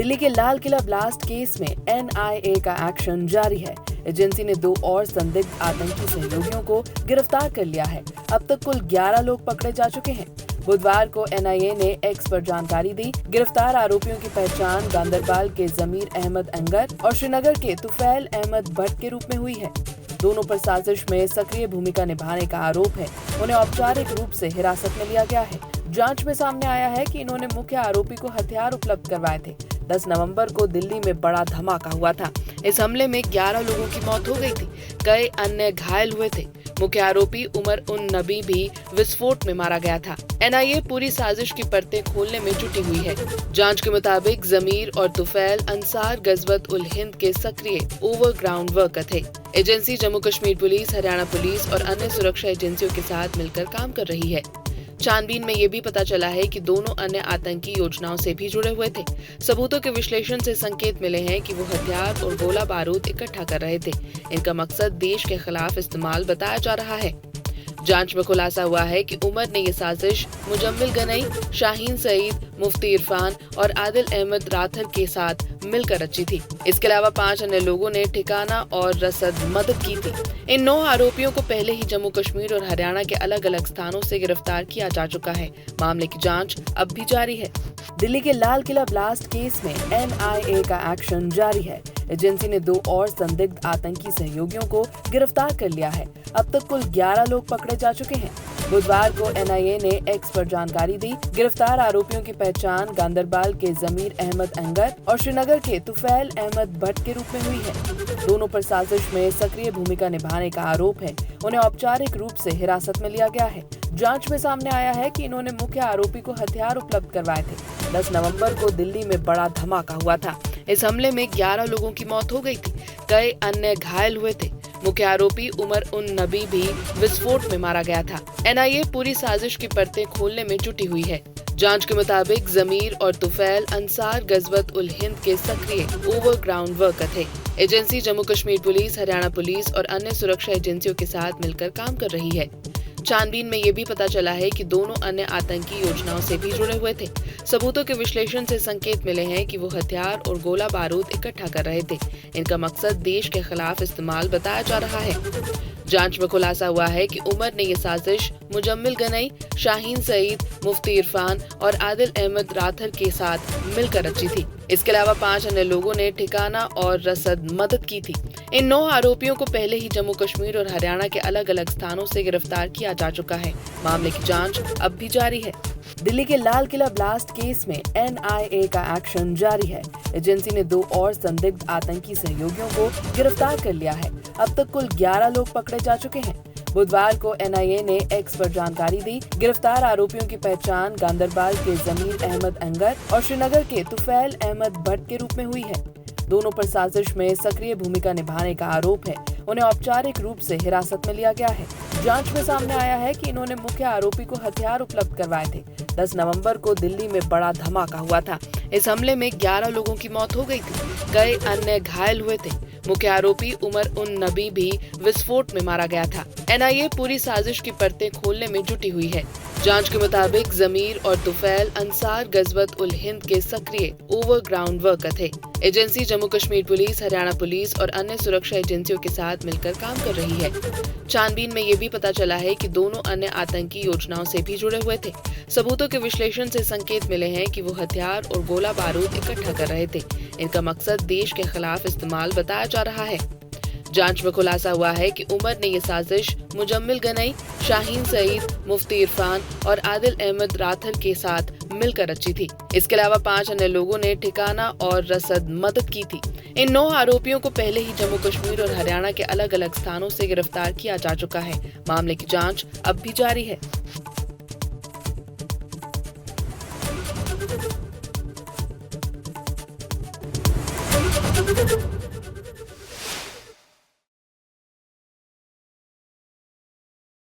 दिल्ली के Lal Qila blast case में NIA का एक्शन जारी है। एजेंसी ने 2 और संदिग्ध आतंकी सहयोगियों को गिरफ्तार कर लिया है। अब तक कुल 11 लोग पकड़े जा चुके हैं। बुधवार को एनआईए ने एक्स पर जानकारी दी। गिरफ्तार आरोपियों की पहचान गांदरबल के जमीर अहमद अंगर और श्रीनगर के तुफैल अहमद भट्ट के रूप में हुई है। दोनों पर साजिश में सक्रिय भूमिका निभाने का आरोप है। उन्हें औपचारिक रूप से हिरासत में लिया गया है। जांच में सामने आया है कि इन्होंने मुख्य आरोपी को हथियार उपलब्ध करवाए थे। 10 नवंबर को दिल्ली में बड़ा धमाका हुआ था। इस हमले में 11 लोगों की मौत हो गई थी। कई अन्य घायल हुए थे। मुख्य आरोपी उमर उन नबी भी विस्फोट में मारा गया था। एनआईए पूरी साजिश की परतें खोलने में जुटी हुई है। जांच के मुताबिक जमीर और तुफैल अंसार गजवत उल हिंद के सक्रिय ओवरग्राउंड वर्कर थे। Agency Jammu Kashmir police, Haryana police और अन्य सुरक्षा एजेंसियों के साथ मिलकर काम कर रही है। छानबीन में ये भी पता चला है कि दोनों अन्य आतंकी योजनाओं से भी जुड़े हुए थे। सबूतों के विश्लेषण से संकेत मिले हैं कि वो हथियार और गोला बारूद इकट्ठा कर रहे थे। इनका मकसद देश के खिलाफ इस्तेमाल बताया जा रहा है। जांच में खुलासा हुआ है कि उमर ने ये साजिश मुजम्मिल गनई, शाहीन सईद, मुफ्ती इरफान और आदिल अहमद राथर के साथ मिलकर रची थी। इसके अलावा 5 अन्य लोगों ने ठिकाना और रसद मदद की थी। इन 9 आरोपियों को पहले ही जम्मू कश्मीर और हरियाणा के अलग अलग स्थानों से गिरफ्तार किया जा चुका है। मामले की जांच अब भी जारी है। दिल्ली के लाल किला ब्लास्ट केस में एनआईए का एक्शन जारी है। एजेंसी ने 2 और संदिग्ध आतंकी सहयोगियों को गिरफ्तार कर लिया है। अब तक कुल 11 लोग पकड़े जा चुके हैं। बुधवार को एनआईए ने एक्स पर जानकारी दी। गिरफ्तार आरोपियों की पहचान गांदरबल के जमीर अहमद अंगर और श्रीनगर के तुफैल अहमद भट्ट के रूप में हुई है। दोनों पर साजिश में सक्रिय भूमिका निभाने का आरोप है। उन्हें औपचारिक रूप से हिरासत में लिया गया है। जांच में सामने आया है कि इन्होंने मुख्य आरोपी को हथियार उपलब्ध करवाए थे। 10 नवंबर को दिल्ली में बड़ा धमाका हुआ था। इस हमले में 11 लोगों की मौत हो गई थी। कई अन्य घायल हुए थे। मुख्य आरोपी उमर उन नबी भी विस्फोट में मारा गया था। एनआईए पूरी साजिश की परतें खोलने में जुटी हुई है। जांच के मुताबिक जमीर और तुफैल अंसार गजवत उल हिंद के सक्रिय ओवरग्राउंड वर्कर थे। Agency Jammu Kashmir police, Haryana police और अन्य सुरक्षा एजेंसियों के साथ मिलकर काम कर रही है। छानबीन में ये भी पता चला है कि दोनों अन्य आतंकी योजनाओं से भी जुड़े हुए थे। सबूतों के विश्लेषण से संकेत मिले हैं कि वो हथियार और गोला बारूद इकट्ठा कर रहे थे। इनका मकसद देश के खिलाफ इस्तेमाल बताया जा रहा है। जांच में खुलासा हुआ है कि उमर ने ये साजिश मुजम्मिल गनई, शाहीन सईद, मुफ्ती इरफान और आदिल अहमद राथर के साथ मिलकर रची थी। इसके अलावा 5 अन्य लोगों ने ठिकाना और रसद मदद की थी। इन 9 आरोपियों को पहले ही जम्मू कश्मीर और हरियाणा के अलग अलग स्थानों से गिरफ्तार किया जा चुका है। मामले की जांच अब भी जारी है। दिल्ली के लाल किला ब्लास्ट केस में एनआईए का एक्शन जारी है। एजेंसी ने 2 और संदिग्ध आतंकी सहयोगियों को गिरफ्तार कर लिया है। अब तक कुल 11 लोग पकड़े जा चुके हैं। बुधवार को एनआईए ने एक्स पर जानकारी दी। गिरफ्तार आरोपियों की पहचान गांदरबल के जमीर अहमद अंगर और श्रीनगर के तुफैल अहमद भट्ट के रूप में हुई है। दोनों पर साजिश में सक्रिय भूमिका निभाने का आरोप है। उन्हें औपचारिक रूप से हिरासत में लिया गया है। जांच में सामने आया है कि इन्होंने मुख्य आरोपी को हथियार उपलब्ध करवाए थे। 10 नवंबर को दिल्ली में बड़ा धमाका हुआ था। इस हमले में 11 लोगों की मौत हो गई थी। कई अन्य घायल हुए थे। मुख्य आरोपी उमर उन नबी भी विस्फोट में मारा गया था। एनआईए पूरी साजिश की परतें खोलने में जुटी हुई है। जांच के मुताबिक जमीर और तुफैल अंसार गजवत उल हिंद के सक्रिय ओवरग्राउंड वर्कर थे। Agency Jammu Kashmir police, Haryana police और अन्य सुरक्षा एजेंसियों के साथ मिलकर काम कर रही है। छानबीन में ये भी पता चला है कि दोनों अन्य आतंकी योजनाओं से भी जुड़े हुए थे। सबूतों के विश्लेषण से संकेत मिले हैं कि वो हथियार और गोला बारूद इकट्ठा कर रहे थे। इनका मकसद देश के खिलाफ इस्तेमाल बताया जा रहा है। जांच में खुलासा हुआ है कि उमर ने ये साजिश मुजम्मिल गनई, शाहीन सईद, मुफ्ती इरफान और आदिल अहमद राथर के साथ मिलकर रची थी। इसके अलावा 5 अन्य लोगों ने ठिकाना और रसद मदद की थी। इन 9 आरोपियों को पहले ही जम्मू कश्मीर और हरियाणा के अलग अलग स्थानों से गिरफ्तार किया जा चुका है। मामले की जांच अब भी जारी है।